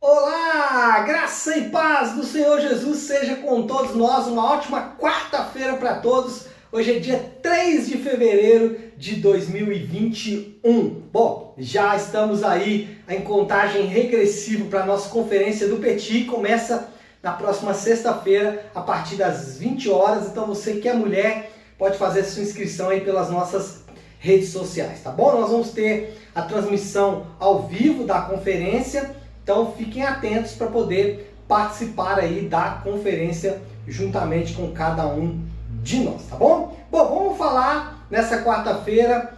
Olá, graça e paz do Senhor Jesus seja com todos nós, uma ótima quarta-feira para todos. Hoje é dia 3 de fevereiro de 2021. Bom, já estamos aí em contagem regressiva para a nossa conferência do Petit, começa na próxima sexta-feira a partir das 20 horas, então você que é mulher pode fazer sua inscrição aí pelas nossas redes sociais, tá bom? Nós vamos ter a transmissão ao vivo da conferência. Então fiquem atentos para poder participar aí da conferência juntamente com cada um de nós, tá bom? Bom, vamos falar nessa quarta-feira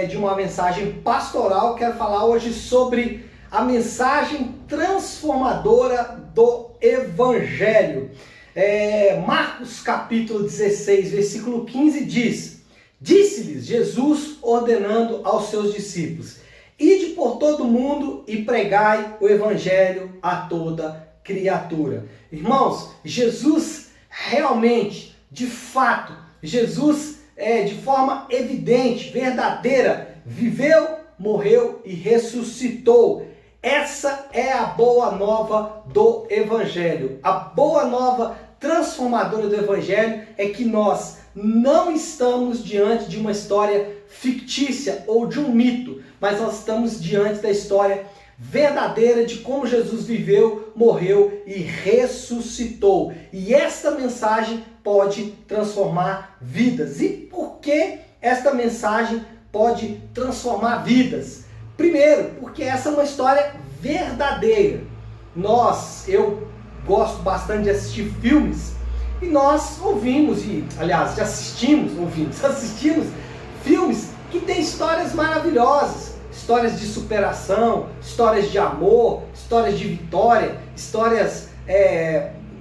de uma mensagem pastoral. Quero falar hoje sobre a mensagem transformadora do Evangelho. Marcos capítulo 16, versículo 15 diz: Disse-lhes Jesus ordenando aos seus discípulos: Ide por todo mundo e pregai o evangelho a toda criatura. Irmãos, Jesus realmente, de fato, Jesus de forma evidente, verdadeira, viveu, morreu e ressuscitou. Essa é a boa nova do evangelho. A boa nova transformadora do evangelho é que nós não estamos diante de uma história fictícia ou de um mito, mas nós estamos diante da história verdadeira de como Jesus viveu, morreu e ressuscitou. E esta mensagem pode transformar vidas. E por que esta mensagem pode transformar vidas? Primeiro, porque essa é uma história verdadeira. Eu gosto bastante de assistir filmes e nós ouvimos, assistimos filmes que têm histórias maravilhosas, histórias de superação, histórias de amor, histórias de vitória, histórias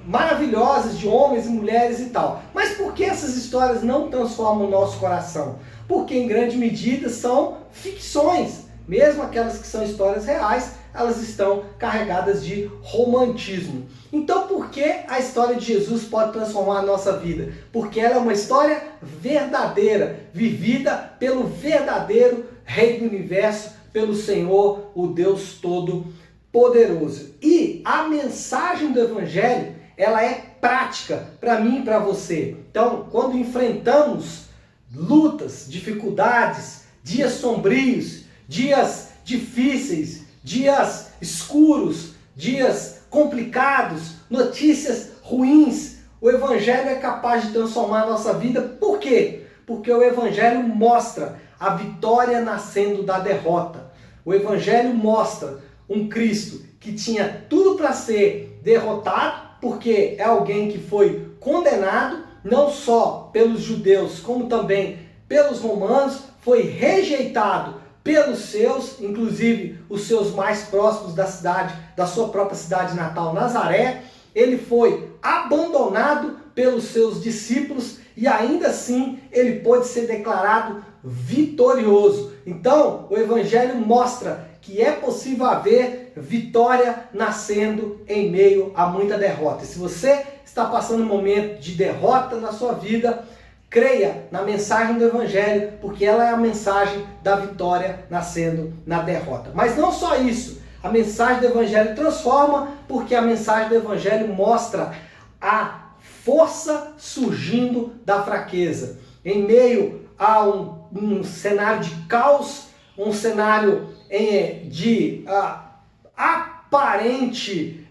maravilhosas de homens e mulheres e tal. Mas por que essas histórias não transformam o nosso coração? Porque em grande medida são ficções. Mesmo aquelas que são histórias reais, elas estão carregadas de romantismo. Então por que a história de Jesus pode transformar a nossa vida? Porque ela é uma história verdadeira, vivida pelo verdadeiro Rei do Universo, pelo Senhor, o Deus Todo-Poderoso. E a mensagem do Evangelho, ela é prática para mim e para você. Então, quando enfrentamos lutas, dificuldades, dias sombrios, dias difíceis, dias escuros, dias complicados, notícias ruins, o Evangelho é capaz de transformar a nossa vida. Por quê? Porque o Evangelho mostra a vitória nascendo da derrota. O Evangelho mostra um Cristo que tinha tudo para ser derrotado, porque é alguém que foi condenado, não só pelos judeus, como também pelos romanos, foi rejeitado pelos seus, inclusive os seus mais próximos da cidade, da sua própria cidade natal, Nazaré. Ele foi abandonado pelos seus discípulos e ainda assim ele pôde ser declarado vitorioso. Então, o Evangelho mostra que é possível haver vitória nascendo em meio a muita derrota. E se você está passando um momento de derrota na sua vida, creia na mensagem do Evangelho, porque ela é a mensagem da vitória nascendo na derrota. Mas não só isso, a mensagem do Evangelho transforma, porque a mensagem do Evangelho mostra a força surgindo da fraqueza. Em meio a um cenário de caos, um cenário de aparente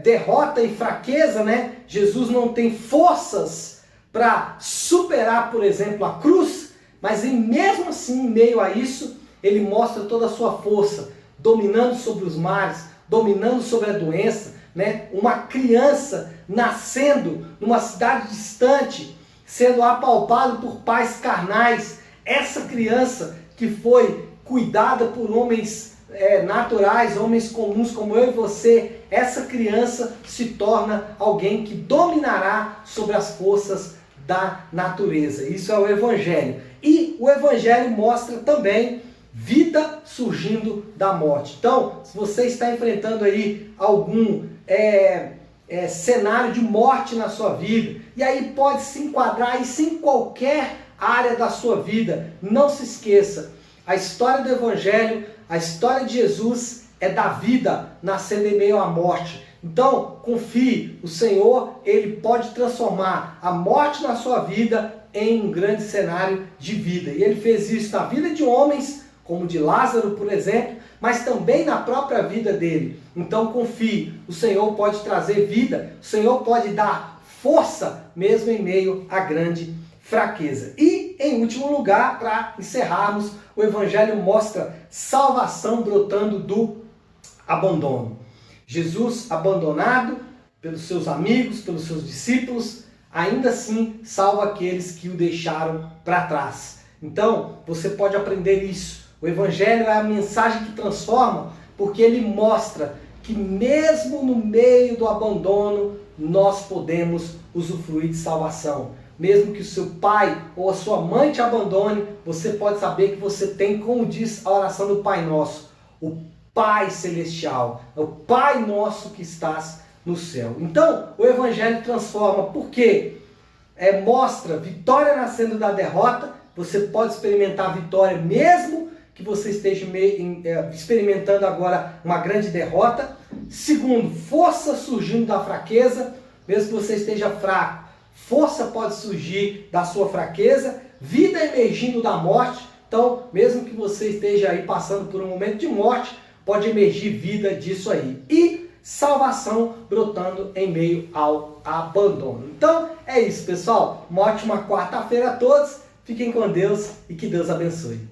derrota e fraqueza, né? Jesus não tem forças para superar, por exemplo, a cruz, mas mesmo assim, em meio a isso, ele mostra toda a sua força, dominando sobre os mares, dominando sobre a doença, né? Uma criança nascendo numa cidade distante, sendo apalpado por pais carnais, essa criança que foi cuidada por homens naturais, homens comuns como eu e você, essa criança se torna alguém que dominará sobre as forças da natureza. Isso é o Evangelho. E o Evangelho mostra também vida surgindo da morte. Então, se você está enfrentando aí algum cenário de morte na sua vida, e aí pode se enquadrar isso em qualquer área da sua vida, não se esqueça, a história do Evangelho, a história de Jesus é da vida nascendo em meio à morte. Então, confie, o Senhor, Ele pode transformar a morte na sua vida em um grande cenário de vida. E Ele fez isso na vida de homens, como de Lázaro, por exemplo, mas também na própria vida dele. Então confie, o Senhor pode trazer vida, o Senhor pode dar força mesmo em meio à grande fraqueza. E, em último lugar, para encerrarmos, o Evangelho mostra salvação brotando do abandono. Jesus, abandonado pelos seus amigos, pelos seus discípulos, ainda assim salva aqueles que o deixaram para trás. Então, você pode aprender isso. O Evangelho é a mensagem que transforma, porque ele mostra que mesmo no meio do abandono, nós podemos usufruir de salvação. Mesmo que o seu pai ou a sua mãe te abandone, você pode saber que você tem, como diz a oração do Pai Nosso, o Pai Celestial, é o Pai Nosso que estás no céu. Então, o Evangelho transforma, porque mostra vitória nascendo da derrota. Você pode experimentar vitória mesmo que você esteja experimentando agora uma grande derrota. Segundo, força surgindo da fraqueza, mesmo que você esteja fraco. Força pode surgir da sua fraqueza, vida emergindo da morte. Então, mesmo que você esteja aí passando por um momento de morte, pode emergir vida disso aí. E salvação brotando em meio ao abandono. Então, é isso, pessoal. Uma ótima quarta-feira a todos. Fiquem com Deus e que Deus abençoe.